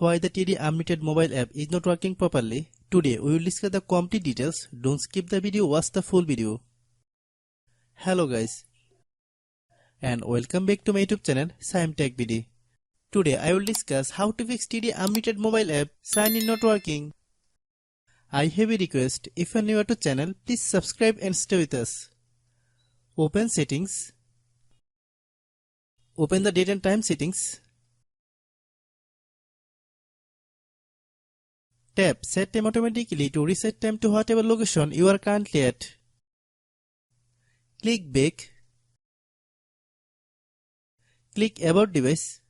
Why the TD Unlimited mobile app is not working properly? Today we will discuss the complete details. Don't skip the video, watch the full video. Hello guys, and welcome back to my YouTube channel Shaem Tech BD. Today I will discuss how to fix TD Unlimited mobile app sign in not working. I have a request. If you are new to channel, please subscribe and stay with us. Open settings. Open the date and time settings. Tap Set Time automatically to reset time to whatever location you are currently at. Click Back. Click About Device.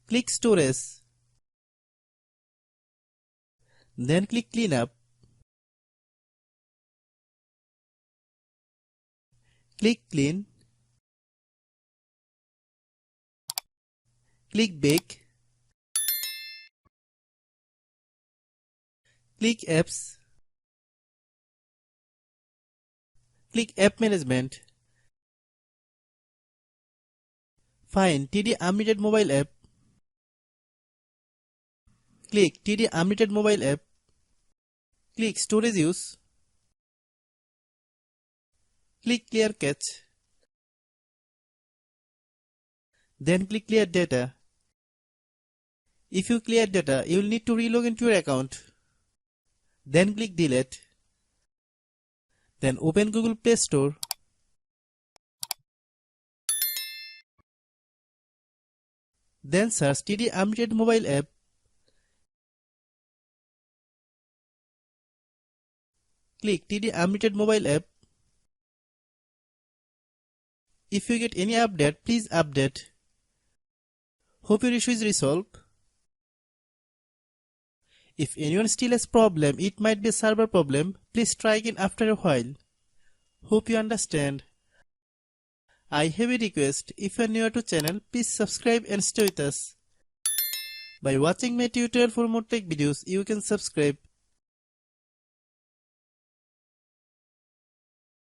Click Storage. Then click Cleanup. Click Clean. Click Back. Click Apps. Click App Management. Find TD Unlimited mobile app. Click TD Unlimited mobile app. Click Storage Use. Click Clear Cache. Then click Clear Data. If you clear data, you will need to relog into your account. Then click Delete. Then open Google Play Store. Then search TD Unlimited mobile app. Click TD Unlimited mobile app. If you get any update, please update. Hope your issue is resolved. If anyone still has problem, it might be a server problem. Please try again after a while. Hope you understand. I have a request. If you are new to channel, please subscribe and stay with us. By watching my tutorial for more tech videos, you can subscribe.